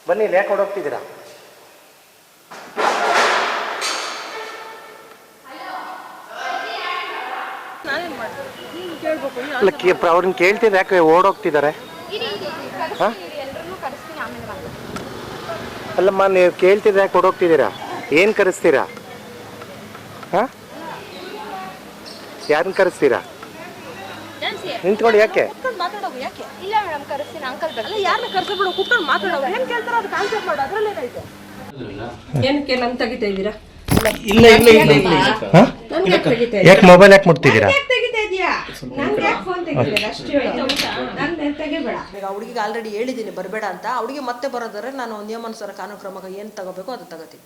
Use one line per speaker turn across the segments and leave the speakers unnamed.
ಬನ್ನಿ, ಇಲ್ಲಿ ಯಾಕೆ ಹೊರಡೋಗ್ತಿದ್ದೀರಾ? ಅವ್ರನ್ನ ಕೇಳ್ತಿದ್ರೆ ಯಾಕೆ ಓಡೋಗ್ತಿದ್ದಾರೆ? ಅಲ್ಲಮ್ಮ, ನೀವು ಕೇಳ್ತಿದ್ರೆ ಯಾಕೆ ಓಡೋಗ್ತಿದ್ದೀರಾ? ಏನು ಕರೆಸ್ತೀರಾ? ಹಾಂ, ಯಾರನ್ನ ಕರೆಸ್ತೀರಾ? ನಿಂತ್ಕೊಂಡು ಯಾಕೆ?
ಇಲ್ಲ ಮೇಡಮ್, ಕರೆಸ್ತೀನಿ ಅಂಕಲ್ ಬರ್ತಾರೆ. ಯಾರನ್ನ ಕರೆಸ್ಬಿಡು, ಕೂತ್ಕೊಂಡು ಮಾತಾಡೋದು. ಏನು ಕೇಳ್ತಾರೋ ಅದು ಕಾನ್ಸೆಪ್ಟ್ ಮಾಡು, ಅದರಲ್ಲಿ ಏನೈತೆ? ಏನಕ್ಕೆ ನನ್ನ ತೆಗಿತಾ ಇದ್ದೀರಾ?
ಇಲ್ಲ ಇಲ್ಲ ಇಲ್ಲ ಇಲ್ಲ. ಯಾಕೆ ಮೊಬೈಲ್ ಯಾಕೆ ಮುಟ್ತಿದ್ದೀರಾ?
ಹುಡುಗಿಗೆ ಆಲ್ರೆಡಿ ಹೇಳಿದ್ದೀನಿ ಬರಬೇಡ ಅಂತ. ಹುಡುಗಿ ಮತ್ತೆ ಬರೋದಾದ್ರೆ ನಾನು ನಿಯಮಾನುಸಾರ ಕಾನೂನು ಕ್ರಮ ಏನು ತಗೋಬೇಕು ಅದು ತಗೋತೀನಿ.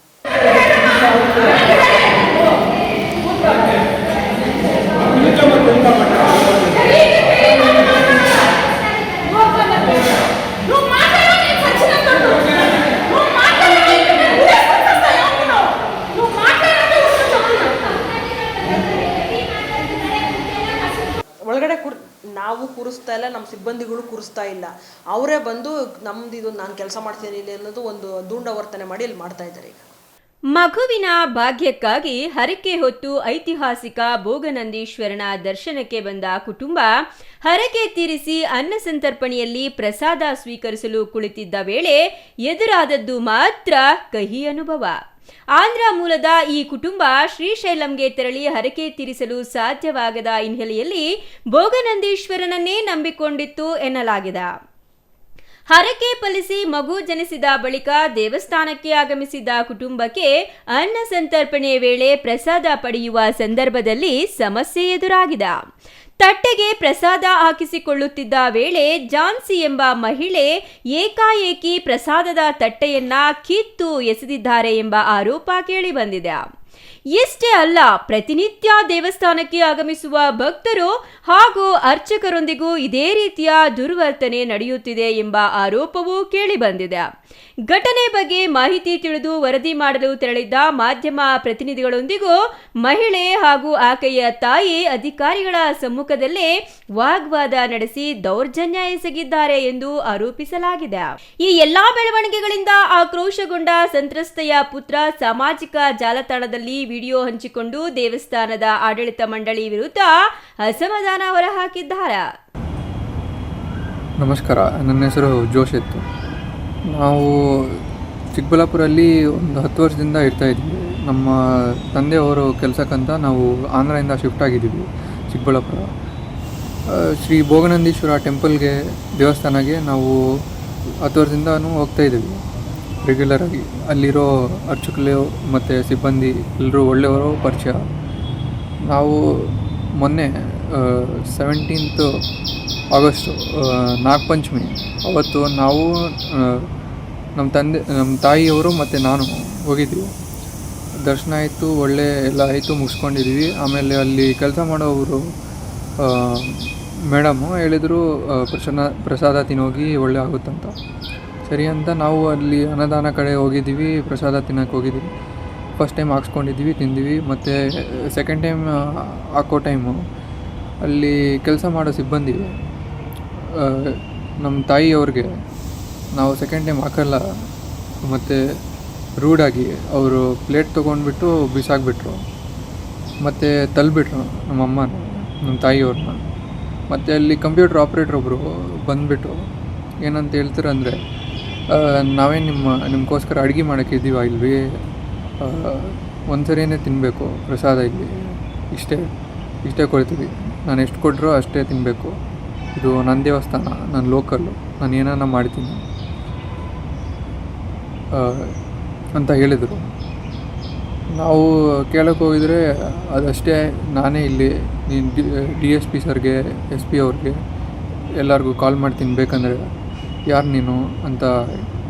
ಒಳಗಡೆ ನಾವು ಕೂರಿಸ್ತಾ ಇಲ್ಲ, ನಮ್ಮ ಸಿಬ್ಬಂದಿಗಳು ಕೂರಿಸ್ತಾ ಇಲ್ಲ. ಅವರೇ ಬಂದು ನಮ್ದು ಇದು ನಾನು ಕೆಲಸ ಮಾಡ್ತೀನಿ ಇಲ್ಲಿ ಅನ್ನೋದು ಒಂದು ದುಂಡವರ್ತನೆ ಮಾಡಿ ಇಲ್ಲಿ ಮಾಡ್ತಾ ಇದ್ದಾರೆ. ಈಗ
ಮಗುವಿನ ಭಾಗ್ಯಕ್ಕಾಗಿ ಹರಕೆ ಹೊತ್ತು ಐತಿಹಾಸಿಕ ಭೋಗನಂದೀಶ್ವರನ ದರ್ಶನಕ್ಕೆ ಬಂದ ಕುಟುಂಬ ಹರಕೆ ತೀರಿಸಿ ಅನ್ನ ಸಂತರ್ಪಣೆಯಲ್ಲಿ ಪ್ರಸಾದ ಸ್ವೀಕರಿಸಲು ಕುಳಿತಿದ್ದ ವೇಳೆ ಎದುರಾದದ್ದು ಮಾತ್ರ ಕಹಿ ಅನುಭವ. ಆಂಧ್ರ ಮೂಲದ ಈ ಕುಟುಂಬ ಶ್ರೀಶೈಲಂಗೆ ತೆರಳಿ ಹರಕೆ ತೀರಿಸಲು ಸಾಧ್ಯವಾಗದ ಹಿನ್ನೆಲೆಯಲ್ಲಿ ಭೋಗನಂದೀಶ್ವರನನ್ನೇ ನಂಬಿಕೊಂಡಿತ್ತು ಎನ್ನಲಾಗಿದೆ. ಹರಕೆ ಫಲಿಸಿ ಮಗು ಜನಿಸಿದ ಬಳಿಕ ದೇವಸ್ಥಾನಕ್ಕೆ ಆಗಮಿಸಿದ ಕುಟುಂಬಕ್ಕೆ ಅನ್ನ ಸಂತರ್ಪಣೆ ವೇಳೆ ಪ್ರಸಾದ ಪಡೆಯುವ ಸಂದರ್ಭದಲ್ಲಿ ಸಮಸ್ಯೆ ಎದುರಾಗಿದೆ. ತಟ್ಟೆಗೆ ಪ್ರಸಾದ ಹಾಕಿಸಿಕೊಳ್ಳುತ್ತಿದ್ದ ವೇಳೆ ಜಾನ್ಸಿ ಎಂಬ ಮಹಿಳೆ ಏಕಾಏಕಿ ಪ್ರಸಾದದ ತಟ್ಟೆಯನ್ನ ಕಿತ್ತು ಎಸೆದಿದ್ದಾರೆ ಎಂಬ ಆರೋಪ ಕೇಳಿಬಂದಿದೆ. ಇಷ್ಟೇ ಅಲ್ಲ, ಪ್ರತಿನಿತ್ಯ ದೇವಸ್ಥಾನಕ್ಕೆ ಆಗಮಿಸುವ ಭಕ್ತರು ಹಾಗೂ ಅರ್ಚಕರೊಂದಿಗೂ ಇದೇ ರೀತಿಯ ದುರ್ವರ್ತನೆ ನಡೆಯುತ್ತಿದೆ ಎಂಬ ಆರೋಪವೂ ಕೇಳಿಬಂದಿದೆ. ಘಟನೆ ಬಗ್ಗೆ ಮಾಹಿತಿ ತಿಳಿದು ವರದಿ ಮಾಡಲು ತೆರಳಿದ್ದ ಮಾಧ್ಯಮ ಪ್ರತಿನಿಧಿಗಳೊಂದಿಗೂ ಮಹಿಳೆ ಹಾಗೂ ಆಕೆಯ ತಾಯಿ ಅಧಿಕಾರಿಗಳ ಸಮ್ಮುಖದಲ್ಲೇ ವಾಗ್ವಾದ ನಡೆಸಿ ದೌರ್ಜನ್ಯ ಎಸಗಿದ್ದಾರೆ ಎಂದು ಆರೋಪಿಸಲಾಗಿದೆ. ಈ ಎಲ್ಲಾ ಬೆಳವಣಿಗೆಗಳಿಂದ ಆಕ್ರೋಶಗೊಂಡ ಸಂತ್ರಸ್ತೆಯ ಪುತ್ರ ಸಾಮಾಜಿಕ ಜಾಲತಾಣದಲ್ಲಿ ವಿಡಿಯೋ ಹಂಚಿಕೊಂಡು ದೇವಸ್ಥಾನದ ಆಡಳಿತ ಮಂಡಳಿ ವಿರುದ್ಧ ಅಸಮಾಧಾನ ಹೊರಹಾಕಿದ್ದಾರೆ.
ನಮಸ್ಕಾರ, ನನ್ನ ಹೆಸರು ಜೋಶಿತ್. ನಾವು ಚಿಕ್ಕಬಳ್ಳಾಪುರಲ್ಲಿ ಒಂದು 10 ವರ್ಷದಿಂದ ಇರ್ತಾಯಿದ್ವಿ. ನಮ್ಮ ತಂದೆಯವರು ಕೆಲಸಕ್ಕಂತ ನಾವು ಆಂಧ್ರದಿಂದ ಶಿಫ್ಟ್ ಆಗಿದ್ದೀವಿ ಚಿಕ್ಕಬಳ್ಳಾಪುರ. ಶ್ರೀ ಭೋಗನಂದೀಶ್ವರ ಟೆಂಪಲ್ಗೆ, ದೇವಸ್ಥಾನಕ್ಕೆ ನಾವು 10 ವರ್ಷದಿಂದನೂ ಹೋಗ್ತಾಯಿದ್ದೀವಿ ರೆಗ್ಯುಲರಾಗಿ. ಅಲ್ಲಿರೋ ಅರ್ಚಕರು ಮತ್ತು ಸಿಬ್ಬಂದಿ ಎಲ್ಲರೂ ಒಳ್ಳೆಯವರು ಪರಿಚಯ. ನಾವು ಮೊನ್ನೆ 17th ಆಗಸ್ಟು ನಾಗಪಂಚಮಿ ಅವತ್ತು ನಾವು ನಮ್ಮ ತಾಯಿಯವರು ಮತ್ತು ನಾನು ಹೋಗಿದ್ವಿ. ದರ್ಶನ ಆಯಿತು, ಒಳ್ಳೆ ಎಲ್ಲ ಆಯಿತು, ಮುಗಿಸ್ಕೊಂಡಿದ್ವಿ. ಆಮೇಲೆ ಅಲ್ಲಿ ಕೆಲಸ ಮಾಡೋವರು ಮೇಡಮು ಹೇಳಿದರು ಪ್ರಸಾದ ತಿನ್ನೋಗಿ ಒಳ್ಳೆ ಆಗುತ್ತಂತ. ಸರಿ ಅಂತ ನಾವು ಅಲ್ಲಿ ಅನ್ನದಾನ ಕಡೆ ಹೋಗಿದ್ದೀವಿ, ಪ್ರಸಾದ ತಿನ್ನೋಕ್ಕೆ ಹೋಗಿದ್ದೀವಿ. ಫಸ್ಟ್ ಟೈಮ್ ಹಾಕ್ಸ್ಕೊಂಡಿದ್ದೀವಿ, ತಿಂದಿವಿ. ಮತ್ತು ಸೆಕೆಂಡ್ ಟೈಮ್ ಹಾಕೋ ಟೈಮು ಅಲ್ಲಿ ಕೆಲಸ ಮಾಡೋ ಸಿಬ್ಬಂದಿ ನಮ್ಮ ತಾಯಿಯವ್ರಿಗೆ ನಾವು ಸೆಕೆಂಡ್ ಟೈಮ್ ಹಾಕಲ್ಲ ಮತ್ತು ರೂಢಾಗಿ ಅವರು ಪ್ಲೇಟ್ ತೊಗೊಂಡ್ಬಿಟ್ಟು ಬಿಸಾಕ್ಬಿಟ್ರು ಮತ್ತು ತಳ್ಳಿಬಿಟ್ರು ನಮ್ಮ ಅಮ್ಮನ, ನಮ್ಮ ತಾಯಿಯವ್ರನ್ನ. ಮತ್ತು ಅಲ್ಲಿ ಕಂಪ್ಯೂಟರ್ ಆಪ್ರೇಟ್ರ್ ಒಬ್ಬರು ಬಂದುಬಿಟ್ಟು ಏನಂತ ಹೇಳ್ತಾರಂದರೆ, ನಾವೇ ನಿಮಗೋಸ್ಕರ ಅಡುಗೆ ಮಾಡೋಕ್ಕಿದ್ದೀವ ಇಲ್ವಿ, ಒಂದು ಸರಿಯೇ ತಿನ್ನಬೇಕು ಪ್ರಸಾದ, ಇಲ್ಲಿ ಇಷ್ಟೇ ಕೊಡ್ತೀವಿ, ನಾನು ಎಷ್ಟು ಕೊಟ್ಟರು ಅಷ್ಟೇ ತಿನ್ನಬೇಕು, ಇದು ನನ್ನ ದೇವಸ್ಥಾನ, ನಾನು ಲೋಕಲ್ಲು, ನಾನು ಏನಾನ ಮಾಡ್ತೀನಿ ಅಂತ ಹೇಳಿದರು. ನಾವು ಕೇಳೋಕ್ಕೆ ಹೋಗಿದರೆ ಅದಷ್ಟೇ, ನಾನೇ ಇಲ್ಲಿ DSP ಸರ್ಗೆ, SP ಅವ್ರಿಗೆ ಎಲ್ಲರಿಗೂ ಕಾಲ್ ಮಾಡ್ತೀನಿ, ಬೇಕಂದರೆ ಯಾರು ನೀನು ಅಂತ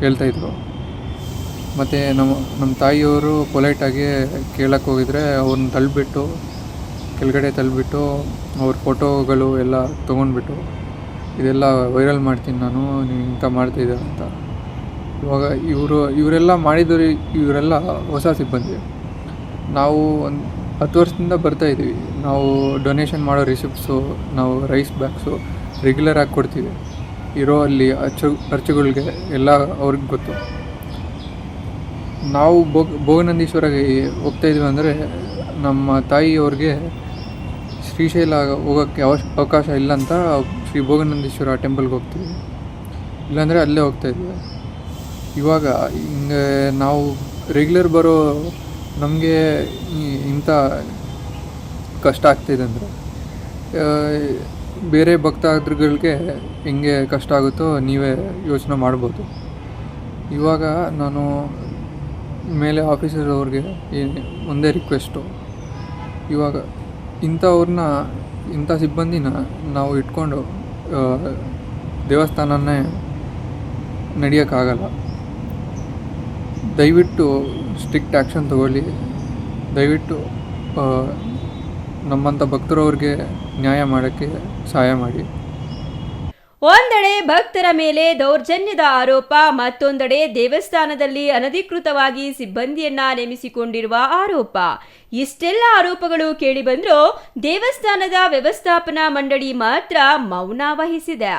ಹೇಳ್ತಾಯಿದ್ರು. ಮತ್ತು ನಮ್ಮ ತಾಯಿಯವರು ಪೊಲೈಟಾಗಿ ಕೇಳೋಕ್ಕೆ ಹೋಗಿದರೆ ಅವ್ರನ್ನ ಕೆಳಗಡೆ ತಳ್ಳಿಬಿಟ್ಟು ಅವ್ರ ಫೋಟೋಗಳು ಎಲ್ಲ ತೊಗೊಂಡ್ಬಿಟ್ಟು, ಇದೆಲ್ಲ ವೈರಲ್ ಮಾಡ್ತೀನಿ ನಾನು, ನೀವು ಇಂಥ ಮಾಡ್ತಾಯಿದ್ದೆ ಅಂತ. ಇವಾಗ ಇವರೆಲ್ಲ ಮಾಡಿದ್ರು, ಇವರೆಲ್ಲ ಹೊಸ ಸಿಬ್ಬಂದಿ. ನಾವು ಒಂದು 10 ವರ್ಷದಿಂದ ಬರ್ತಾಯಿದ್ದೀವಿ. ನಾವು ಡೊನೇಷನ್ ಮಾಡೋ ರಿಸಿಪ್ಟ್ಸು, ನಾವು ರೈಸ್ ಬ್ಯಾಗ್ಸು ರೆಗ್ಯುಲರಾಗಿ ಕೊಡ್ತೀವಿ. ಇರೋ ಅಲ್ಲಿ ಖರ್ಚುಗಳಿಗೆ ಎಲ್ಲ ಅವ್ರಿಗೆ ಗೊತ್ತು. ನಾವು ಭೋಗನಂದೀಶ್ವರಗೆ ಹೋಗ್ತಾಯಿದ್ವಿ ಅಂದರೆ ನಮ್ಮ ತಾಯಿಯವ್ರಿಗೆ ಶ್ರೀಶೈಲ ಹೋಗೋಕ್ಕೆ ಅವಕಾಶ ಇಲ್ಲ ಅಂತ ಶ್ರೀ ಭೋಗನಂದೀಶ್ವರ ಟೆಂಪಲ್ಗೆ ಹೋಗ್ತೀವಿ, ಇಲ್ಲಾಂದರೆ ಅಲ್ಲೇ ಹೋಗ್ತಾಯಿದ್ವಿ. ಇವಾಗ ಹಿಂಗೆ ನಾವು ರೆಗ್ಯುಲರ್ ಬರೋ ನಮಗೆ ಇಂಥ ಕಷ್ಟ ಆಗ್ತಾಯಿದೆ ಅಂದರೆ ಬೇರೆ ಭಕ್ತಾದಿಗಳಿಗೆ ಹೆಂಗೆ ಕಷ್ಟ ಆಗುತ್ತೋ ನೀವೇ ಯೋಚನೆ ಮಾಡ್ಬೋದು. ಇವಾಗ ನಾನು ಮೇಲೆ ಆಫೀಸರ್ ಅವ್ರಿಗೆ ಒಂದೇ ರಿಕ್ವೆಸ್ಟು, ಇವಾಗ ಇಂಥ ಸಿಬ್ಬಂದಿನ ನಾವು ಇಟ್ಕೊಂಡು ದೇವಸ್ಥಾನನೇ ನಡೆಯೋಕ್ಕಾಗಲ್ಲ. ದಯವಿಟ್ಟು ಸ್ಟ್ರಿಕ್ಟ್ ಆ್ಯಕ್ಷನ್ ತಗೊಳ್ಳಿ. ದಯವಿಟ್ಟು ನಮ್ಮಂಥ ಭಕ್ತರವ್ರಿಗೆ ನ್ಯಾಯ ಮಾಡೋಕ್ಕೆ ಸಹಾಯ ಮಾಡಿ.
ಒಂದೆಡೆ ಭಕ್ತರ ಮೇಲೆ ದೌರ್ಜನ್ಯದ ಆರೋಪ, ಮತ್ತೊಂದೆಡೆ ದೇವಸ್ಥಾನದಲ್ಲಿ ಅನಧಿಕೃತವಾಗಿ ಸಿಬ್ಬಂದಿಯನ್ನ ನೇಮಿಸಿಕೊಂಡಿರುವ ಆರೋಪ. ಇಷ್ಟೆಲ್ಲ ಆರೋಪಗಳು ಕೇಳಿಬಂದರೂ ದೇವಸ್ಥಾನದ ವ್ಯವಸ್ಥಾಪನಾ ಮಂಡಳಿ ಮಾತ್ರ ಮೌನ ವಹಿಸಿದೆ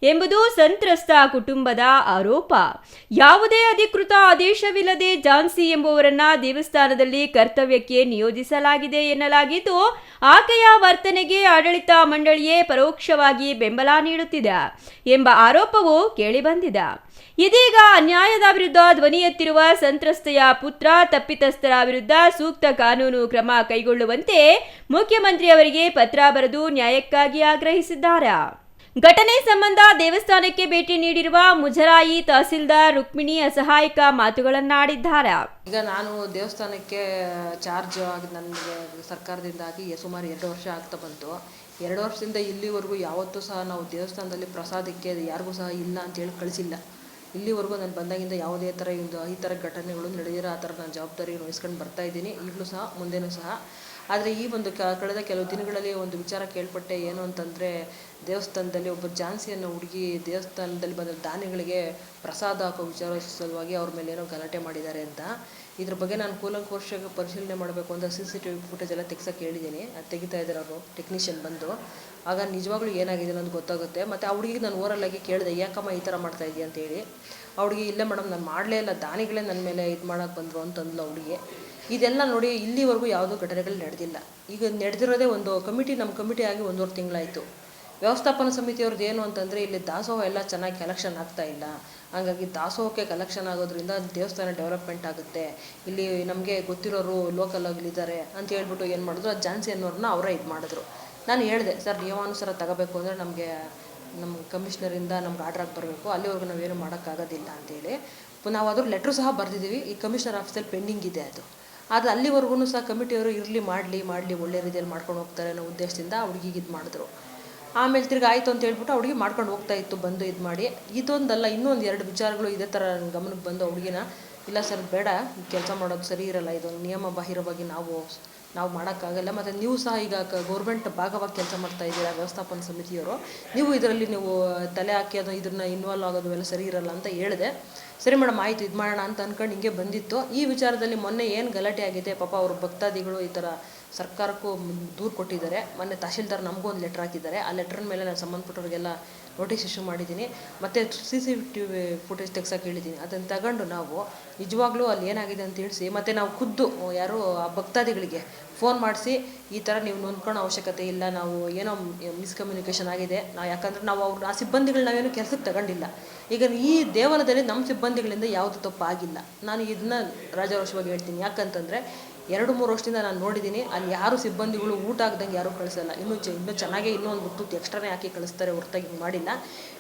ಎಂಬುದು ಸಂತ್ರಸ್ತ ಕುಟುಂಬದ ಆರೋಪ. ಯಾವುದೇ ಅಧಿಕೃತ ಆದೇಶವಿಲ್ಲದೆ ಝಾನ್ಸಿ ಎಂಬುವರನ್ನ ದೇವಸ್ಥಾನದಲ್ಲಿ ಕರ್ತವ್ಯಕ್ಕೆ ನಿಯೋಜಿಸಲಾಗಿದೆ ಎನ್ನಲಾಗಿದ್ದು, ಆಕೆಯ ವರ್ತನೆಗೆ ಆಡಳಿತ ಮಂಡಳಿಯೇ ಪರೋಕ್ಷವಾಗಿ ಬೆಂಬಲ ನೀಡುತ್ತಿದೆ ಎಂಬ ಆರೋಪವು ಕೇಳಿಬಂದಿದೆ. ಇದೀಗ ಅನ್ಯಾಯದ ವಿರುದ್ಧ ಧ್ವನಿ ಎತ್ತಿರುವ ಸಂತ್ರಸ್ತೆಯ ಪುತ್ರ ತಪ್ಪಿತಸ್ಥರ ವಿರುದ್ಧ ಸೂಕ್ತ ಕಾನೂನು ಕ್ರಮ ಕೈಗೊಳ್ಳುವಂತೆ ಮುಖ್ಯಮಂತ್ರಿಯವರಿಗೆ ಪತ್ರ ಬರೆದು ನ್ಯಾಯಕ್ಕಾಗಿ ಆಗ್ರಹಿಸಿದ್ದಾರೆ. ಘಟನೆ ಸಂಬಂಧ ದೇವಸ್ಥಾನಕ್ಕೆ ಭೇಟಿ ನೀಡಿರುವ ಮುಜರಾಯಿ ತಹಸೀಲ್ದಾರ್ ರುಕ್ಮಿಣಿ ಅಸಹಾಯಕ ಮಾತುಗಳನ್ನಾಡಿದ್ದಾರೆ.
ಈಗ ನಾನು ದೇವಸ್ಥಾನಕ್ಕೆ ಚಾರ್ಜ್ ಆಗಿ ನನಗೆ ಸರ್ಕಾರದಿಂದಾಗಿ ಸುಮಾರು 2 ವರ್ಷ ಆಗ್ತಾ ಬಂತು. 2 ವರ್ಷದಿಂದ ಇಲ್ಲಿವರೆಗೂ ಯಾವತ್ತೂ ಸಹ ನಾವು ದೇವಸ್ಥಾನದಲ್ಲಿ ಪ್ರಸಾದಕ್ಕೆ ಯಾರಿಗೂ ಸಹ ಇಲ್ಲ ಅಂತೇಳಿ ಕಳಿಸಿಲ್ಲ. ಇಲ್ಲಿವರೆಗೂ ನಾನು ಬಂದಾಗಿಂದ ಯಾವುದೇ ಥರ ಈ ಥರ ಘಟನೆಗಳು ನಡೆದಿರೋ ಆ ಥರ ನಾನು ಜವಾಬ್ದಾರಿ ವಹಿಸ್ಕೊಂಡು ಬರ್ತಾ ಇದ್ದೀನಿ, ಈಗಲೂ ಸಹ ಮುಂದೆನೂ ಸಹ. ಆದರೆ ಈ ಒಂದು ಕಳೆದ ಕೆಲವು ದಿನಗಳಲ್ಲಿ ಒಂದು ವಿಚಾರ ಕೇಳ್ಪಟ್ಟೆ. ಏನು ಅಂತಂದರೆ, ದೇವಸ್ಥಾನದಲ್ಲಿ ಒಬ್ಬ ಝಾನ್ಸಿ ಅನ್ನೋ ಹುಡುಗಿ ದೇವಸ್ಥಾನದಲ್ಲಿ ಬಂದ ದಾನಿಗಳಿಗೆ ಪ್ರಸಾದ ಹಾಕೋ ವಿಚಾರ ಸಲುವಾಗಿ ಅವ್ರ ಮೇಲೆ ಏನೋ ಗಲಾಟೆ ಮಾಡಿದ್ದಾರೆ ಅಂತ. ಇದ್ರ ಬಗ್ಗೆ ನಾನು ಕೂಲಂಕುಷವಾಗಿ ಪರಿಶೀಲನೆ ಮಾಡಬೇಕು ಅಂತ CCTV ಫುಟೇಜ್ ಎಲ್ಲ ತೆಗ್ಸೋಕೆ ಹೇಳಿದ್ದೀನಿ. ಅದು ತೆಗಿತಾ ಇದ್ದಾರೆ ಅವರು ಟೆಕ್ನಿಷಿಯನ್ ಬಂದು. ಆಗ ನಿಜವಾಗ್ಲೂ ಏನಾಗಿದೆ ಅನ್ನೋದು ಗೊತ್ತಾಗುತ್ತೆ. ಮತ್ತು ಆ ಹುಡುಗಿಗೆ ನಾನು ಓರಲ್ಲಾಗಿ ಕೇಳಿದೆ, ಯಾಕಮ್ಮ ಈ ಥರ ಮಾಡ್ತಾ ಇದೆಯಾ ಅಂತೇಳಿ. ಆ ಹುಡುಗಿ, ಇಲ್ಲ ಮೇಡಮ್ ನಾನು ಮಾಡಲೇ ಇಲ್ಲ, ದಾನಿಗಳೇ ನನ್ನ ಮೇಲೆ ಇದು ಮಾಡೋಕ್ಕೆ ಬಂದರು ಅಂತಂದ್ಲು ಆ ಹುಡುಗಿ. ಇದೆಲ್ಲ ನೋಡಿ ಇಲ್ಲಿವರೆಗೂ ಯಾವುದೂ ಘಟನೆಗಳು ನಡೆದಿಲ್ಲ. ಈಗ ನಡೆದಿರೋದೇ ಒಂದು ಕಮಿಟಿ, ನಮ್ಮ ಕಮಿಟಿ ಆಗಿ 1.5 ತಿಂಗಳಾಯಿತು. ವ್ಯವಸ್ಥಾಪನಾ ಸಮಿತಿಯವ್ರದ್ದು ಏನು ಅಂತಂದರೆ, ಇಲ್ಲಿ ದಾಸೋಹ ಎಲ್ಲ ಚೆನ್ನಾಗಿ ಕಲೆಕ್ಷನ್ ಆಗ್ತಾ ಇಲ್ಲ, ಹಾಗಾಗಿ ದಾಸೋಹಕ್ಕೆ ಕಲೆಕ್ಷನ್ ಆಗೋದ್ರಿಂದ ದೇವಸ್ಥಾನ ಡೆವಲಪ್ಮೆಂಟ್ ಆಗುತ್ತೆ, ಇಲ್ಲಿ ನಮಗೆ ಗೊತ್ತಿರೋರು ಲೋಕಲ್ ಆಗಲಿದ್ದಾರೆ ಅಂತ ಹೇಳ್ಬಿಟ್ಟು ಏನು ಮಾಡಿದ್ರು, ಆ ಝಾನ್ಸಿ ಅನ್ನೋರನ್ನ ಅವರೇ ಇದು ಮಾಡಿದ್ರು. ನಾನು ಹೇಳಿದೆ, ಸರ್ ನಿಯಮಾನುಸಾರ ತಗೋಬೇಕು ಅಂದರೆ ನಮಗೆ ನಮ್ಮ ಕಮಿಷನರಿಂದ ನಮ್ಗೆ ಆರ್ಡ್ರಾಗಿ ಬರಬೇಕು, ಅಲ್ಲಿವರೆಗೂ ನಾವೇನು ಮಾಡೋಕ್ಕಾಗೋದಿಲ್ಲ ಅಂತೇಳಿ ನಾವು ಅದ್ರ ಲೆಟ್ರು ಸಹ ಬರೆದಿದ್ದೀವಿ. ಈ ಕಮಿಷನರ್ ಆಫೀಸಲ್ಲಿ ಪೆಂಡಿಂಗ್ ಇದೆ ಅದು ಅಲ್ಲಿವರೆಗೂ ಸಹ ಕಮಿಟಿಯವರು ಇರಲಿ ಮಾಡಲಿ ಒಳ್ಳೆ ರೀತಿಯಲ್ಲಿ ಮಾಡ್ಕೊಂಡು ಹೋಗ್ತಾರೆ ಅನ್ನೋ ಉದ್ದೇಶದಿಂದ ಹುಡುಗಿಗೆ ಇದು ಮಾಡಿದ್ರು. ಆಮೇಲೆ ತಿರ್ಗಿ ಆಯಿತು ಅಂತ ಹೇಳ್ಬಿಟ್ಟು ಹುಡುಗಿ ಮಾಡ್ಕೊಂಡು ಹೋಗ್ತಾ ಇತ್ತು ಬಂದು ಇದು ಮಾಡಿ. ಇದೊಂದಲ್ಲ, ಇನ್ನೊಂದು 2 ವಿಚಾರಗಳು ಇದೇ ಥರ ನನ್ನ ಗಮನಕ್ಕೆ ಬಂದು ಹುಡುಗಿನ, ಇಲ್ಲ ಸರ್ ಬೇಡ, ಕೆಲಸ ಮಾಡೋದು ಸರಿ ಇರಲ್ಲ, ಇದು ನಿಯಮ ಬಾಹಿರವಾಗಿ ನಾವು ಮಾಡೋಕ್ಕಾಗಲ್ಲ, ಮತ್ತು ನೀವು ಸಹ ಈಗ ಗೌರ್ಮೆಂಟ್ ಭಾಗವಾಗಿ ಕೆಲಸ ಮಾಡ್ತಾ ಇದ್ದೀರಾ ವ್ಯವಸ್ಥಾಪನಾ ಸಮಿತಿಯವರು, ನೀವು ಇದರಲ್ಲಿ ನೀವು ತಲೆ ಹಾಕಿ ಅದು ಇದನ್ನ ಇನ್ವಾಲ್ವ್ ಆಗೋದು ಎಲ್ಲ ಸರಿ ಇರಲ್ಲ ಅಂತ ಹೇಳಿದೆ. ಸರಿ ಮೇಡಮ್ ಆಯಿತು ಇದು ಮಾಡೋಣ ಅಂತ ಅಂದ್ಕೊಂಡು ಹಿಂಗೆ ಬಂದಿತ್ತು. ಈ ವಿಚಾರದಲ್ಲಿ ಮೊನ್ನೆ ಏನು ಗಲಾಟೆ ಆಗಿದೆ, ಪಾಪ ಅವರು ಭಕ್ತಾದಿಗಳು ಈ ಥರ ಸರ್ಕಾರಕ್ಕೂ ದೂರು ಕೊಟ್ಟಿದ್ದಾರೆ. ಮೊನ್ನೆ ತಹಶೀಲ್ದಾರ್ ನಮಗೂ ಒಂದು ಲೆಟ್ರ್ ಹಾಕಿದ್ದಾರೆ. ಆ ಲೆಟ್ರ್ ಮೇಲೆ ನಾನು ಸಂಬಂಧಪಟ್ಟವ್ರಿಗೆಲ್ಲ ನೋಟಿಸ್ ಇಶ್ಯೂ ಮಾಡಿದ್ದೀನಿ, ಮತ್ತು CCTV ಫುಟೇಜ್ ತೆಗ್ಸೋಕೆ ಹೇಳಿದ್ದೀನಿ. ಅದನ್ನು ತಗೊಂಡು ನಾವು ನಿಜವಾಗ್ಲೂ ಅಲ್ಲಿ ಏನಾಗಿದೆ ಅಂತ ತಿಳಿಸಿ, ಮತ್ತು ನಾವು ಖುದ್ದು ಯಾರು ಆ ಭಕ್ತಾದಿಗಳಿಗೆ ಫೋನ್ ಮಾಡಿಸಿ ಈ ಥರ ನೀವು ನೊಂದ್ಕೊಳ್ಳೋ ಅವಶ್ಯಕತೆ ಇಲ್ಲ, ನಾವು ಏನೋ ಮಿಸ್ಕಮ್ಯುನಿಕೇಷನ್ ಆಗಿದೆ, ಯಾಕಂದರೆ ನಾವು ಆ ಸಿಬ್ಬಂದಿಗಳು ನಾವೇನು ಕೆಲಸಕ್ಕೆ ತಗೊಂಡಿಲ್ಲ. ಈಗ ಈ ದೇವಾಲಯದಲ್ಲಿ ನಮ್ಮ ಸಿಬ್ಬಂದಿಗಳಿಂದ ಯಾವುದು ತಪ್ಪಾಗಿಲ್ಲ. ನಾನು ಇದನ್ನ ರಾಜಾರೋಷವಾಗಿ ಹೇಳ್ತೀನಿ. ಯಾಕಂತಂದರೆ 2-3 ವರ್ಷದಿಂದ ನಾನು ನೋಡಿದ್ದೀನಿ, ಅಲ್ಲಿ ಯಾರು ಸಿಬ್ಬಂದಿಗಳು ಊಟ ಆಗ್ದಂಗೆ ಯಾರೂ ಕಳಿಸಲ್ಲ. ಇನ್ನೂ ಚೆನ್ನಾಗೇ ಇನ್ನೊಂದು ತುತ್ತು ಎಕ್ಸ್ಟ್ರಾನೇ ಹಾಕಿ ಕಳಿಸ್ತಾರೆ ಹೊರತಾಗಿ ಹಿಂಗೆ ಮಾಡಿಲ್ಲ.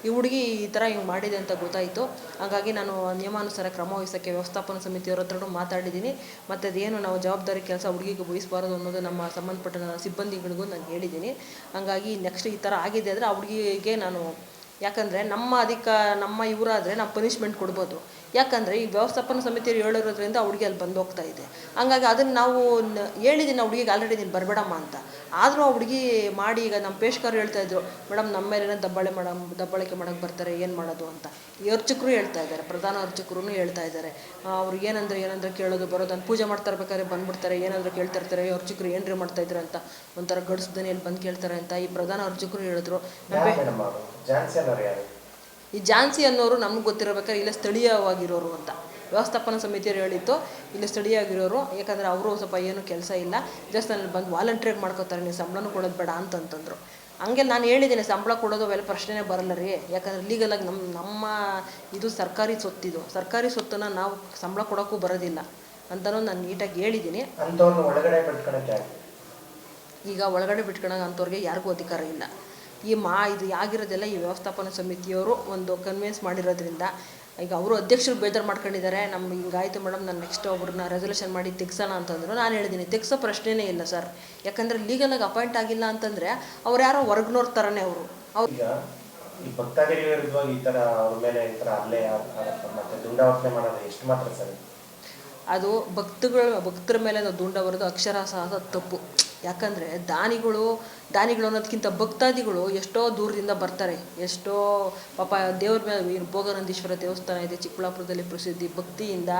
ಈ ಹುಡುಗಿ ಈ ಥರ ಹಿಂಗೆ ಮಾಡಿದೆ ಅಂತ ಗೊತ್ತಾಯಿತು. ಹಾಗಾಗಿ ನಾನು ನಿಯಮಾನುಸಾರ ಕ್ರಮ ವಹಿಸೋಕ್ಕೆ ವ್ಯವಸ್ಥಾಪನಾ ಸಮಿತಿಯವ್ರ ಹತ್ರನೂ ಮಾತಾಡಿದ್ದೀನಿ. ಮತ್ತು ಅದೇನು ನಾವು ಜವಾಬ್ದಾರಿ ಕೆಲಸ ಹುಡುಗಿಗೆ ವಹಿಸಬಾರ್ದು ಅನ್ನೋದು ನಮ್ಮ ಸಂಬಂಧಪಟ್ಟ ಸಿಬ್ಬಂದಿಗಳಿಗೂ ನಾನು ಹೇಳಿದ್ದೀನಿ. ಹಾಗಾಗಿ ನೆಕ್ಸ್ಟ್ ಈ ಥರ ಆಗಿದೆ ಅಂದರೆ ಆ ಹುಡುಗಿಗೆ ನಾನು, ಯಾಕಂದರೆ ನಮ್ಮ ಇವರಾದರೆ ನಾವು ಪನಿಷ್ಮೆಂಟ್ ಕೊಡ್ಬೋದು. ಯಾಕಂದರೆ ಈ ವ್ಯವಸ್ಥಾಪನಾ ಸಮಿತಿಯವರು ಹೇಳಿರೋದ್ರಿಂದ ಹುಡುಗಿ ಅಲ್ಲಿ ಬಂದು ಹೋಗ್ತಾ ಇದೆ. ಹಂಗಾಗಿ ಅದನ್ನು ನಾವು ಹೇಳಿದ್ದೀನಿ ಆ ಹುಡುಗಿಗೆ ಆಲ್ರೆಡಿ ನೀನು ಬರಬೇಡಮ್ಮ ಅಂತ. ಆದರೂ ಆ ಹುಡುಗಿ ಮಾಡಿ, ಈಗ ನಮ್ಮ ಪೇಶ್ಕರು ಹೇಳ್ತಾಯಿದ್ರು, ಮೇಡಮ್ ನಮ್ಮ ಮೇಲೇನೋ ದಬ್ಬಾಳಿಕೆ ಮಾಡೋಕ್ಕೆ ಬರ್ತಾರೆ, ಏನು ಮಾಡೋದು ಅಂತ. ಈ ಅರ್ಚಕರು ಹೇಳ್ತಾ ಇದ್ದಾರೆ, ಪ್ರಧಾನ ಅರ್ಚಕರು ಹೇಳ್ತಾ ಇದ್ದಾರೆ. ಅವ್ರು ಏನಂದ್ರೆ ಕೇಳೋದು ಬರೋದು, ನಾನು ಪೂಜೆ ಮಾಡ್ತಾ ಇರ್ಬೇಕಾದ್ರೆ ಬಂದ್ಬಿಡ್ತಾರೆ, ಏನಾದರೂ ಕೇಳ್ತಾ ಇರ್ತಾರೆ, ಅರ್ಚಕರು ಏನ್ರಿ ಮಾಡ್ತಾಯಿದ್ರು ಅಂತ ಒಂಥರ ಗಡ್ಸ್ದನಿಯಲ್ಲಿ ಬಂದು ಕೇಳ್ತಾರೆ ಅಂತ ಈ ಪ್ರಧಾನ ಅರ್ಚಕರು ಹೇಳಿದ್ರು. ಈ ಝಾನ್ಸಿ ಅನ್ನೋರು ನಮ್ಗೆ ಗೊತ್ತಿರಬೇಕಾದ್ರೆ ಇಲ್ಲ ಸ್ಥಳೀಯವಾಗಿರೋರು ಅಂತ ವ್ಯವಸ್ಥಾಪನಾ ಸಮಿತಿಯವರು ಹೇಳಿತ್ತು, ಇಲ್ಲಿ ಸ್ಥಳೀಯವಾಗಿರೋರು, ಯಾಕಂದರೆ ಅವರು ಸ್ವಲ್ಪ ಏನು ಕೆಲಸ ಇಲ್ಲ, ದೇವಸ್ಥಾನದಲ್ಲಿ ಬಂದು ವಾಲಂಟಿಯರ್ ಮಾಡ್ಕೋತಾರೆ, ನೀವು ಸಂಬಳನೂ ಕೊಡೋದು ಬೇಡ ಅಂತಂತಂದರು. ಹಂಗೆ ನಾನು ಹೇಳಿದ್ದೀನಿ, ಸಂಬಳ ಕೊಡೋದು ಅವೆಲ್ಲ ಪ್ರಶ್ನೆನೇ ಬರಲ್ಲ ರೀ, ಯಾಕಂದರೆ ಲೀಗಲಾಗಿ ನಮ್ಮ ಇದು ಸರ್ಕಾರಿ ಸೊತ್ತಿದು, ಸರ್ಕಾರಿ ಸೊತ್ತನ್ನು ನಾವು ಸಂಬಳ ಕೊಡೋಕ್ಕೂ ಬರೋದಿಲ್ಲ ಅಂತಲೂ ನಾನು ನೀಟಾಗಿ ಹೇಳಿದ್ದೀನಿ. ಈಗ ಒಳಗಡೆ ಬಿಟ್ಕೊಳಂಗೆ ಅಂಥವ್ರಿಗೆ ಯಾರಿಗೂ ಅಧಿಕಾರ ಇಲ್ಲ. ಇದು ಆಗಿರೋದೆಲ್ಲ ಈ ವ್ಯವಸ್ಥಾಪನಾ ಸಮಿತಿಯವರು ಒಂದು ಕನ್ವಿನ್ಸ್ ಮಾಡಿರೋದ್ರಿಂದ ಈಗ ಅವರು ಅಧ್ಯಕ್ಷರು ಬೇಜಾರು ಮಾಡ್ಕೊಂಡಿದ್ದಾರೆ, ನಮ್ಗೆ ಹಿಂಗಾಯ್ತು ಮೇಡಮ್, ನಾನು ನೆಕ್ಸ್ಟ್ ಒಬ್ರನ್ನ ರೆಸಲ್ಯೂಷನ್ ಮಾಡಿ ತೆಗ್ಸೋಣ ಅಂತಂದರು. ನಾನು ಹೇಳಿದ್ದೀನಿ ತೆಗ್ಸೋ ಪ್ರಶ್ನೆನೇ ಇಲ್ಲ ಸರ್, ಯಾಕಂದರೆ ಲೀಗಲಾಗಿ ಅಪಾಯಿಂಟ್ ಆಗಿಲ್ಲ ಅಂತಂದರೆ ಅವ್ರು ಯಾರೋ ಹೊರಗ್ನೋರ್ ಥರನೇ ಅವರು.
ಈ ಭಕ್ತಾದಿಗಳ ವಿರುದ್ಧವಾಗಿ ಈ ಥರ ಅವ್ರ ಮೇಲೆ ಈ ಥರ ಹಲ್ಲೆ ಮತ್ತು ದುಂಡಾವರ್ತನೆ ಮಾಡೋದು ಎಷ್ಟು ಮಾತ್ರ ಸರಿ?
ಅದು ಭಕ್ತರ ಮೇಲೆ ನಾವು ದುಂಡ ಬರೋದು ಅಕ್ಷರಶಃ ತಪ್ಪು. ಯಾಕಂದರೆ ದಾನಿಗಳು ಅನ್ನೋದಕ್ಕಿಂತ ಭಕ್ತಾದಿಗಳು ಎಷ್ಟೋ ದೂರದಿಂದ ಬರ್ತಾರೆ, ಎಷ್ಟೋ ಪಾಪ ದೇವ್ರ ಮೇಲೆ ಭೋಗನಂದೀಶ್ವರ ದೇವಸ್ಥಾನ ಇದೆ ಚಿಕ್ಕಬಳ್ಳಾಪುರದಲ್ಲಿ ಪ್ರಸಿದ್ಧಿ, ಭಕ್ತಿಯಿಂದ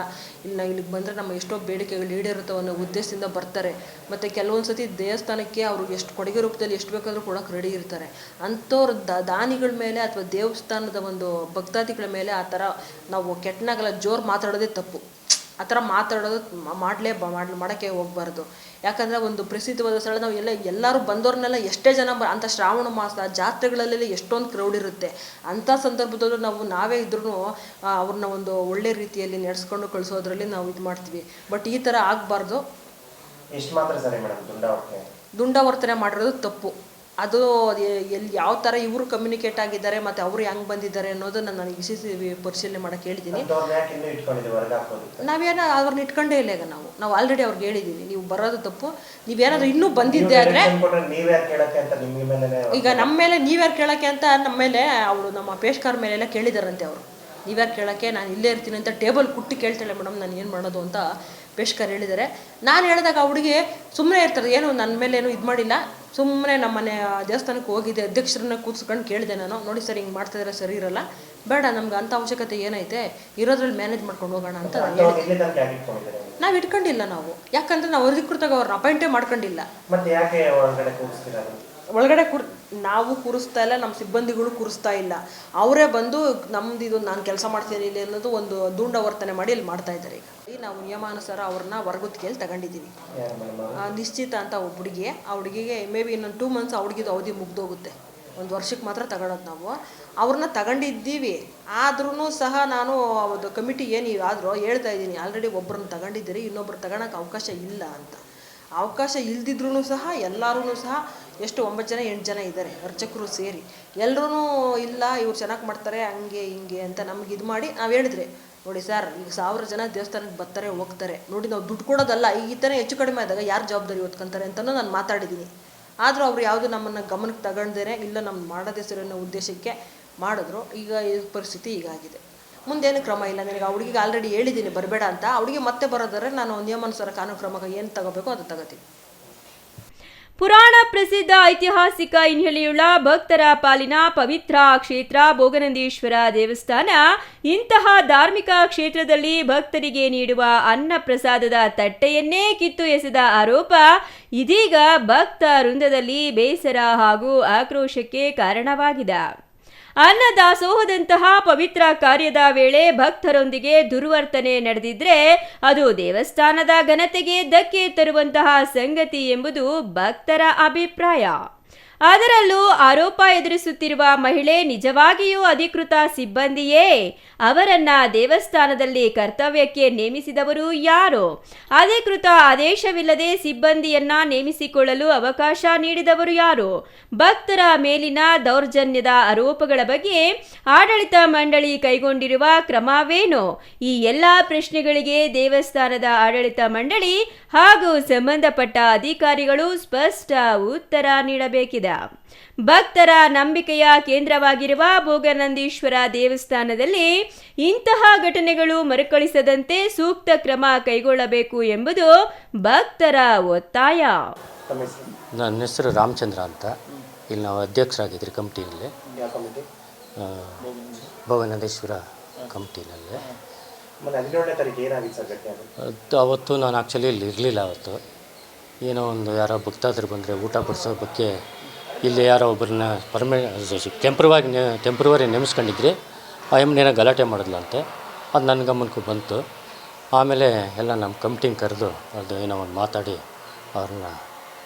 ಇಲ್ಲಿಗೆ ಬಂದರೆ ನಮ್ಮ ಎಷ್ಟೋ ಬೇಡಿಕೆಗಳು ಈಡೇರುತ್ತವೆ ಅನ್ನೋ ಉದ್ದೇಶದಿಂದ ಬರ್ತಾರೆ. ಮತ್ತು ಕೆಲವೊಂದು ಸತಿ ದೇವಸ್ಥಾನಕ್ಕೆ ಅವರು ಎಷ್ಟು ಕೊಡುಗೆ ರೂಪದಲ್ಲಿ ಎಷ್ಟು ಬೇಕಾದರೂ ಕೊಡೋಕೆ ರೆಡಿ ಇರ್ತಾರೆ. ಅಂಥವ್ರ ದಾನಿಗಳ ಮೇಲೆ ಅಥವಾ ದೇವಸ್ಥಾನದ ಒಂದು ಭಕ್ತಾದಿಗಳ ಮೇಲೆ ಆ ಥರ ನಾವು ಕೆಟ್ಟನಾಗಲ್ಲ ಜೋರು ಮಾತಾಡೋದೇ ತಪ್ಪು. ಆ ಥರ ಮಾತಾಡೋದು ಮಾಡೋಕ್ಕೆ ಹೋಗಬಾರ್ದು. ಯಾಕಂದರೆ ಒಂದು ಪ್ರಸಿದ್ಧವಾದ ಸ್ಥಳ, ನಾವು ಎಲ್ಲರೂ ಬಂದವ್ರನ್ನೆಲ್ಲ ಎಷ್ಟೇ ಜನ ಅಂಥ ಶ್ರಾವಣ ಮಾಸ ಜಾತ್ರೆಗಳಲ್ಲೆಲ್ಲ ಎಷ್ಟೊಂದು ಕ್ರೌಡ್ ಇರುತ್ತೆ. ಅಂಥ ಸಂದರ್ಭದಲ್ಲೂ ನಾವೇ ಇದ್ರೂ ಅವ್ರನ್ನ ಒಂದು ಒಳ್ಳೆ ರೀತಿಯಲ್ಲಿ ನಡೆಸ್ಕೊಂಡು ಕಳಿಸೋದ್ರಲ್ಲಿ ನಾವು ಇದು ಮಾಡ್ತೀವಿ. ಬಟ್ ಈ ಥರ ಆಗಬಾರ್ದು.
ಎಷ್ಟು ಮಾತ್ರ ಸರಿ ಮೇಡಮ್
ದುಂಡಾವರ್ತನೆ ಮಾಡಿರೋದು ತಪ್ಪು. ಅದು ಎಲ್ಲಿ ಯಾವ ಥರ ಇವರು ಕಮ್ಯುನಿಕೇಟ್ ಆಗಿದ್ದಾರೆ ಮತ್ತು ಅವರು ಹೆಂಗೆ ಬಂದಿದ್ದಾರೆ ಅನ್ನೋದನ್ನು ನಾನು ಪರಿಶೀಲನೆ ಮಾಡೋಕ್ಕೆ ಹೇಳಿದ್ದೀನಿ. ನಾವೇನೋ ಅವ್ರನ್ನ ಇಟ್ಕೊಂಡೇ ಇಲ್ಲ. ಈಗ ನಾವು ಆಲ್ರೆಡಿ ಅವ್ರಿಗೆ ಹೇಳಿದ್ದೀವಿ, ನೀವು ಬರೋದು ತಪ್ಪು, ನೀವೇನಾದರೂ ಇನ್ನೂ ಬಂದಿದ್ದೆ ಆದರೆ ಈಗ ನಮ್ಮ ಮೇಲೆ ನೀವ್ಯಾರು ಕೇಳೋಕ್ಕೆ ಅಂತ ನಮ್ಮ ಮೇಲೆ ಅವರು ನಮ್ಮ ಪೇಶ್ಕಾರ್ ಮೇಲೆಲ್ಲ ಕೇಳಿದಾರಂತೆ. ಅವರು ನೀವ್ಯಾರು ಕೇಳೋಕ್ಕೆ, ನಾನು ಇಲ್ಲೇ ಇರ್ತೀನಿ ಅಂತ ಟೇಬಲ್ ಕುಟ್ಟಿ ಕೇಳ್ತಾಳೆ ಮೇಡಮ್, ನಾನು ಏನು ಮಾಡೋದು ಅಂತ ಪೇಶ್ಕರ್ ಹೇಳಿದ್ದಾರೆ. ನಾನು ಹೇಳಿದಾಗ ಹುಡುಗಿ ಸುಮ್ಮನೆ ಇರ್ತಾರೆ, ಏನು ನನ್ನ ಮೇಲೆ ಏನು ಇದು ಮಾಡಿಲ್ಲ, ಸುಮ್ಮನೆ ನಮ್ಮನೆ ದೇವಸ್ಥಾನಕ್ಕೆ ಹೋಗಿದ್ದೆ, ಅಧ್ಯಕ್ಷರನ್ನ ಕೂತ್ಸ್ಕೊಂಡು ಕೇಳಿದೆ ನಾನು, ನೋಡಿ ಸರ್ ಹಿಂಗೆ ಮಾಡ್ತಾಯಿದ್ರೆ ಸರಿ ಇರಲ್ಲ, ಬೇಡ ನಮ್ಗೆ ಅಂಥ ಅವಶ್ಯಕತೆ ಏನೈತೆ, ಇರೋದ್ರಲ್ಲಿ ಮ್ಯಾನೇಜ್ ಮಾಡ್ಕೊಂಡು ಹೋಗೋಣ ಅಂತ ನಾನು ಹೇಳಿದೆ. ನಾವು ಇಟ್ಕೊಂಡಿಲ್ಲ ನಾವು, ಯಾಕಂದರೆ ನಾವು ಅಧಿಕೃತವಾಗಿ ಅವ್ರನ್ನ ಅಪಾಯಿಂಟೇ ಮಾಡ್ಕೊಂಡಿಲ್ಲ. ಒಳಗಡೆ ನಾವು ಕೂರಿಸ್ತಾ ಇಲ್ಲ, ನಮ್ಮ ಸಿಬ್ಬಂದಿಗಳು ಕೂರಿಸ್ತಾ ಇಲ್ಲ, ಅವರೇ ಬಂದು ನಮ್ದು ಇದು ನಾನು ಕೆಲಸ ಮಾಡ್ತೀನಿ ಇಲ್ಲಿ ಅನ್ನೋದು ಒಂದು ದುಂಡಾವರ್ತನೆ ಮಾಡಿ ಇಲ್ಲಿ ಮಾಡ್ತಾ ಇದ್ದಾರೆ. ಈಗ ನಾವು ನಿಯಮಾನುಸಾರ ಅವ್ರನ್ನ ಹೊರಗುತ್ತಿಗೆಯಲ್ಲಿ ತಗೊಂಡಿದ್ದೀವಿ. ನಿಶ್ಚಿತ ಅಂತ ಒಬ್ಬ ಹುಡುಗಿ, ಆ ಹುಡುಗಿಗೆ ಮೇ ಬಿ ಇನ್ನೊಂದು 2 months ಆ ಹುಡುಗಿದು ಅವಧಿ ಮುಗ್ದೋಗುತ್ತೆ, 1 ವರ್ಷಕ್ಕೆ ಮಾತ್ರ ತಗೊಳೋದು ನಾವು. ಅವ್ರನ್ನ ತಗೊಂಡಿದ್ದೀವಿ, ಆದ್ರೂ ಸಹ ನಾನು ಅದು ಕಮಿಟಿ ಏನು ಆದರೂ ಹೇಳ್ತಾ ಇದ್ದೀನಿ, ಆಲ್ರೆಡಿ ಒಬ್ಬರನ್ನ ತಗೊಂಡಿದ್ದೀರಿ, ಇನ್ನೊಬ್ರು ತಗೊಳಕ್ಕೆ ಅವಕಾಶ ಇಲ್ಲ ಅಂತ. ಅವಕಾಶ ಇಲ್ದಿದ್ರೂ ಸಹ ಎಲ್ಲರೂ ಸಹ ಎಷ್ಟು 9 ಜನ 8 ಜನ ಇದ್ದಾರೆ ಅರ್ಚಕರು ಸೇರಿ, ಎಲ್ಲರೂ ಇಲ್ಲ ಇವ್ರು ಚೆನ್ನಾಗಿ ಮಾಡ್ತಾರೆ ಹಂಗೆ ಹಿಂಗೆ ಅಂತ ನಮ್ಗೆ ಇದು ಮಾಡಿ ನಾವು ಹೇಳಿದ್ರೆ, ನೋಡಿ ಸರ್ ಈಗ 1000 ಜನ ದೇವಸ್ಥಾನಕ್ಕೆ ಬರ್ತಾರೆ ಹೋಗ್ತಾರೆ, ನೋಡಿ ನಾವು ದುಡ್ಡು ಕೊಡೋದಲ್ಲ, ಈ ಥರ ಹೆಚ್ಚು ಕಡಿಮೆ ಆದಾಗ ಯಾರು ಜವಾಬ್ದಾರಿ ಹೊತ್ಕೊಂತಾರೆ ಅಂತಲೂ ನಾನು ಮಾತಾಡಿದ್ದೀನಿ. ಆದರೂ ಅವರು ಯಾವುದು ನಮ್ಮನ್ನು ಗಮನಕ್ಕೆ ತಗೊಂಡೇನೆ ಇಲ್ಲ ನಮ್ಮ ಮಾಡೋದೇ ಸರಿ ಅನ್ನೋ ಉದ್ದೇಶಕ್ಕೆ ಮಾಡಿದ್ರು. ಈಗ ಈ ಪರಿಸ್ಥಿತಿ ಹೀಗಾಗಿದೆ, ಮುಂದೇನು ಕ್ರಮ ಇಲ್ಲ. ನನಗೆ ಆ ಹುಡುಗಿಗೆ ಆಲ್ರೆಡಿ ಹೇಳಿದ್ದೀನಿ ಬರಬೇಡ ಅಂತ, ಆ ಹುಡುಗಿ ಮತ್ತೆ ಬರೋದಾದ್ರೆ ನಾನು ನಿಯಮಾನುಸಾರ ಕಾನೂನು ಕ್ರಮ ಏನು ತಗೋಬೇಕು ಅದು ತಗೋತೀನಿ.
ಪುರಾಣ ಪ್ರಸಿದ್ಧ ಐತಿಹಾಸಿಕ ಹಿನ್ನೆಲೆಯುಳ್ಳ ಭಕ್ತರ ಪಾಲಿನ ಪವಿತ್ರ ಕ್ಷೇತ್ರ ಭೋಗನಂದೀಶ್ವರ ದೇವಸ್ಥಾನ ಇಂತಹ ಧಾರ್ಮಿಕ ಕ್ಷೇತ್ರದಲ್ಲಿ ಭಕ್ತರಿಗೆ ನೀಡುವ ಅನ್ನ ಪ್ರಸಾದದ ತಟ್ಟೆಯನ್ನೇ ಕಿತ್ತು ಎಸೆದ ಆರೋಪ ಇದೀಗ ಭಕ್ತ ವೃಂದದಲ್ಲಿ ಬೇಸರ ಹಾಗೂ ಆಕ್ರೋಶಕ್ಕೆ ಕಾರಣವಾಗಿದೆ. ಅನ್ನದಾಸೋಹದಂತಹ ಪವಿತ್ರ ಕಾರ್ಯದ ವೇಳೆ ಭಕ್ತರೊಂದಿಗೆ ದುರ್ವರ್ತನೆ ನಡೆದಿದ್ರೆ ಅದು ದೇವಸ್ಥಾನದ ಘನತೆಗೆ ಧಕ್ಕೆ ತರುವಂತಹ ಸಂಗತಿ ಎಂಬುದು ಭಕ್ತರ ಅಭಿಪ್ರಾಯ. ಅದರಲ್ಲೂ ಆರೋಪ ಎದುರಿಸುತ್ತಿರುವ ಮಹಿಳೆ ನಿಜವಾಗಿಯೂ ಅಧಿಕೃತ ಸಿಬ್ಬಂದಿಯೇ? ಅವರನ್ನ ದೇವಸ್ಥಾನದಲ್ಲಿ ಕರ್ತವ್ಯಕ್ಕೆ ನೇಮಿಸಿದವರು ಯಾರು? ಅಧಿಕೃತ ಆದೇಶವಿಲ್ಲದೆ ಸಿಬ್ಬಂದಿಯನ್ನ ನೇಮಿಸಿಕೊಳ್ಳಲು ಅವಕಾಶ ನೀಡಿದವರು ಯಾರು? ಭಕ್ತರ ಮೇಲಿನ ದೌರ್ಜನ್ಯದ ಆರೋಪಗಳ ಬಗ್ಗೆ ಆಡಳಿತ ಮಂಡಳಿ ಕೈಗೊಂಡಿರುವ ಕ್ರಮವೇನು? ಈ ಎಲ್ಲ ಪ್ರಶ್ನೆಗಳಿಗೆ ದೇವಸ್ಥಾನದ ಆಡಳಿತ ಮಂಡಳಿ ಹಾಗೂ ಸಂಬಂಧಪಟ್ಟ ಅಧಿಕಾರಿಗಳು ಸ್ಪಷ್ಟ ಉತ್ತರ ನೀಡಬೇಕಿದೆ. ಭಕ್ತರ ನಂಬಿಕೆಯ ಕೇಂದ್ರವಾಗಿರುವ ಭೋಗನಂದೀಶ್ವರ ದೇವಸ್ಥಾನದಲ್ಲಿ ಇಂತಹ ಘಟನೆಗಳು ಮರುಕಳಿಸದಂತೆ ಸೂಕ್ತ ಕ್ರಮ ಕೈಗೊಳ್ಳಬೇಕು ಎಂಬುದು ಭಕ್ತರ ಒತ್ತಾಯ.
ನನ್ನ ಹೆಸರು ರಾಮಚಂದ್ರ ಅಂತ, ಇಲ್ಲಿ ನಾವು ಅಧ್ಯಕ್ಷರಾಗಿದ್ರಿ ಕಮಿಟಿಯಲ್ಲಿ, ಭೋಗನಂದೀಶ್ವರ ಕಮಿಟಿನಲ್ಲಿ. ಅವತ್ತು ನಾನು ಆ್ಯಕ್ಚುಲಿ ಇಲ್ಲಿ ಇರಲಿಲ್ಲ. ಅವತ್ತು ಏನೋ ಒಂದು ಯಾರೋ ಭಕ್ತಾದರು ಬಂದರೆ ಊಟ ಬಡಿಸೋ ಬಗ್ಗೆ ಇಲ್ಲಿ ಯಾರೋ ಒಬ್ಬರನ್ನ ಟೆಂಪ್ರವರಿ ನೇಮಿಸ್ಕೊಂಡಿದ್ರಿ. ಆ ಎಮ್ಮನೇನೋ ಗಲಾಟೆ ಮಾಡಿದ್ಲಂತೆ. ಅದು ನನ್ನ ಗಮನಕ್ಕೂ ಬಂತು. ಆಮೇಲೆ ಎಲ್ಲ ನಮ್ಮ ಕಮಿಟಿಂಗ್ ಕರೆದು ಅದು ಏನೋ ಒಂದು ಮಾತಾಡಿ ಅವ್ರನ್ನ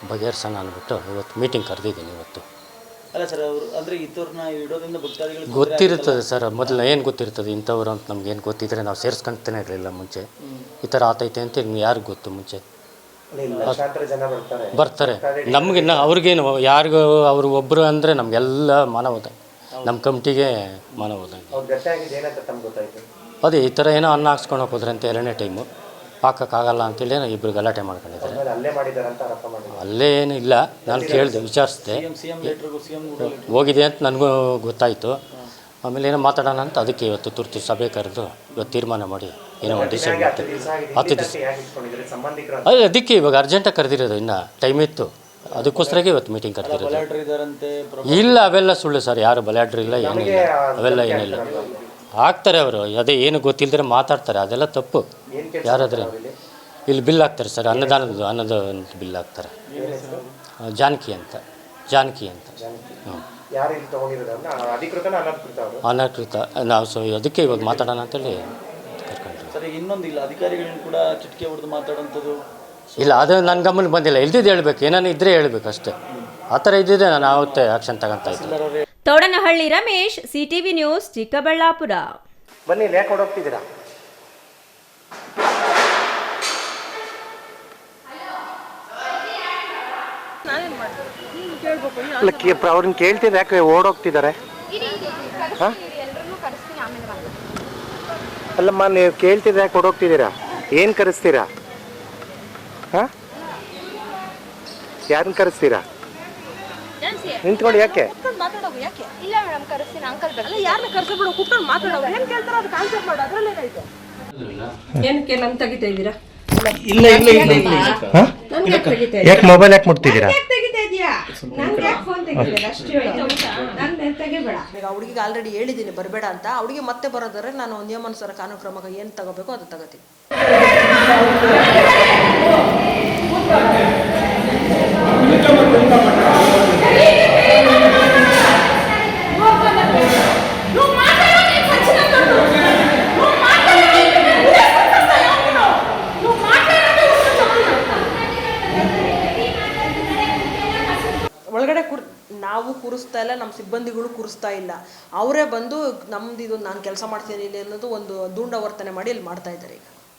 ಬಗೆಹರಿಸೋಣ ಅಂದ್ಬಿಟ್ಟು ಇವತ್ತು ಮೀಟಿಂಗ್ ಕರೆದಿದ್ದೀನಿ ಇವತ್ತು.
ಅಲ್ಲ ಸರ್, ಅವರು ಅಂದರೆ ಇದ್ದವ್ರನ್ನ ಇಡೋದ್ರಿಂದ ಭಕ್ತಾದಿಗಳು
ಗೊತ್ತಿರುತ್ತದೆ ಸರ್, ಮೊದಲು ಏನು ಗೊತ್ತಿರ್ತದೆ ಇಂಥವ್ರು ಅಂತ ನಮ್ಗೇನು ಗೊತ್ತಿದ್ರೆ ನಾವು ಸೇರಿಸ್ಕೊಂತಾನೆ ಇರಲಿಲ್ಲ ಮುಂಚೆ. ಈ ಥರ ಆತೈತೆ ಅಂತ ಯಾರಿಗೆ ಗೊತ್ತು ಮುಂಚೆ?
ಲಕ್ಷಾಂತರ ಜನ
ಬರ್ತಾರೆ. ನಮಗಿನ್ನ ಅವ್ರಿಗೇನು ಯಾರಿಗೂ ಅವರು ಒಬ್ಬರು ಅಂದರೆ ನಮಗೆಲ್ಲ ಮಾನವದ, ನಮ್ಮ ಕಮಿಟಿಗೆ ಮಾನವದ. ಅದೇ ಈ ಥರ ಏನೋ ಅನ್ನ ಹಾಕ್ಸ್ಕೊಳಕ್ಕೆ ಹೋದ್ರೆ ಅಂತ 2ನೇ ಟೈಮು ಹಾಕೋಕ್ಕಾಗಲ್ಲ ಅಂತೇಳಿ ಏನೋ ಇಬ್ಬರು ಗಲಾಟೆ ಮಾಡ್ಕೊಂಡಿದ್ದಾರೆ. ಅಲ್ಲೇ ಏನು ಇಲ್ಲ, ನಾನು ಕೇಳಿದೆ, ವಿಚಾರಿಸಿದೆ, ಹೋಗಿದೆ ಅಂತ ನನಗೂ ಗೊತ್ತಾಯಿತು. ಆಮೇಲೆ ಏನೋ ಮಾತಾಡೋಣ ಅಂತ ಅದಕ್ಕೆ ಇವತ್ತು ತುರ್ತು ಸಭೆ ಕರೆದು ಇವತ್ತು ತೀರ್ಮಾನ ಮಾಡಿ ಏನೋ ಒಂದು ಡಿಸೈಡ್ ಮಾಡ್ತೀವಿ. 10 ದಿವಸ ಅದೇ ಅದಕ್ಕೆ ಇವಾಗ ಅರ್ಜೆಂಟಾಗಿ ಕರೆದಿರೋದು, ಇನ್ನು ಟೈಮ್ ಇತ್ತು, ಅದಕ್ಕೋಸ್ಕರಗೆ ಇವತ್ತು ಮೀಟಿಂಗ್ ಕರೆದಿರೋದು. ಇಲ್ಲ, ಅವೆಲ್ಲ ಸುಳ್ಳು ಸರ್, ಯಾರು ಬಲಾಢ್ರು ಇಲ್ಲ, ಏನಿಲ್ಲ, ಅವೆಲ್ಲ ಏನಿಲ್ಲ. ಹಾಕ್ತಾರೆ ಅವರು, ಅದೇ ಏನು ಗೊತ್ತಿಲ್ಲದ್ರೆ ಮಾತಾಡ್ತಾರೆ, ಅದೆಲ್ಲ ತಪ್ಪು. ಯಾರಾದ್ರೆ ಇಲ್ಲಿ ಬಿಲ್ ಹಾಕ್ತಾರೆ ಸರ್, ಅನ್ನದ ಬಿಲ್ ಹಾಕ್ತಾರೆ. ಜಾನಕಿ ಅಂತ ಹ್ಞೂ, ಅನಧಿಕೃತ. ನಾವು ಅದಕ್ಕೆ ಇವಾಗ ಮಾತಾಡೋಣ ಅಂತೇಳಿ ಕರ್ಕೊಂಡ್ರು.
ಸರ್, ಇನ್ನೊಂದಿಲ್ಲ, ಅಧಿಕಾರಿಗಳನ್ನ ಕೂಡ ಚಿಟಿಕೆ ಹೊಡೆದು ಮಾತಾಡೋಂಥದ್ದು
ಇಲ್ಲ, ಅದು ನನ್ನ ಗಮನಕ್ಕೆ ಬಂದಿಲ್ಲ. ಇಲ್ದಿದ್ದು ಹೇಳ್ಬೇಕು, ಏನಾನು ಇದ್ದರೆ ಹೇಳ್ಬೇಕು ಅಷ್ಟೇ. ಆ ಥರ ಇದ್ದಿದ್ದೆ ನಾನು ಆವತ್ತೇ ಆಕ್ಷನ್ ತಗೊಂತ ಇದ್ದೆ.
Thoudanahalli Ramesh, CTV news, Chikkaballapur.
ಬನ್ನಿ, ಯಾಕೆ ಹೊಡೋಗ್ತಿದ್ದೀರಾ? ಅವ್ರನ್ನ ಕೇಳ್ತಿದ್ರೆ ಯಾಕೆ ಓಡೋಗ್ತಿದ್ದಾರೆ? ಅಲ್ಲಮ್ಮ, ನೀವು ಕೇಳ್ತಿದ್ರೆ ಯಾಕೆ ಓಡೋಗ್ತಿದ್ದೀರಾ? ಏನು ಕರೆಸ್ತೀರಾ? ಹಾಂ, ಯಾರನ್ನ ಕರೆಸ್ತೀರಾ? ನಿಂತ್ಕೊಂಡು ಯಾಕೆ?
ಇಲ್ಲ ಮೇಡಮ್, ಕರೆಸ್ತೀನಿ. ಅಂಕಲ್ ಬರ್ತೀನಿ.
ಯಾರನ್ನ ಕರ್ಸಬಿಡು, ಕೂತ್ಕೊಂಡು ಮಾತಾಡೋದು. ಏನು ಕೇಳ್ತಾರೋ ಅದಕ್ಕೆ ಆನ್ಸರ್ ಮಾಡು, ಅದರಲ್ಲೇ ಐತೆ. ಏನಕ್ಕೆ ನಮ್ಮ ತೆಗಿತಾ ಇದ್ದೀರಾ?
ಇಲ್ಲ ಇಲ್ಲ ಇಲ್ಲ ಇಲ್ಲ. ಯಾಕೆ ಮೊಬೈಲ್ ಯಾಕೆ ಮುಟ್ತಿದ್ದೀರಾ?
ಹುಡುಗಿಗೆ ಆಲ್ರೆಡಿ ಹೇಳಿದ್ದೀನಿ ಬರಬೇಡ ಅಂತ. ಹುಡುಗಿ ಮತ್ತೆ ಬರೋದಾದ್ರೆ ನಾನು ನಿಯಮಾನುಸಾರ ಕಾನೂನು ಕ್ರಮ ಏನು ತಗೋಬೇಕು ಅದು ತಗೋತೀನಿ. ಒಳಗಡೆ ನಾವು ಕೂರಿಸ್ತಾ ಇಲ್ಲ, ನಮ್ಮ ಸಿಬ್ಬಂದಿಗಳು ಕೂರಿಸ್ತಾ ಇಲ್ಲ. ಅವರೇ ಬಂದು ನಮ್ದು ಇದು ನಾನು ಕೆಲಸ ಮಾಡ್ತೀನಿ ಇಲ್ಲಿ ಅನ್ನೋದು ಒಂದು ದುಂಡ ವರ್ತನೆ ಮಾಡಿ ಇಲ್ಲಿ ಮಾಡ್ತಾ ಇದ್ದಾರೆ ಈಗ.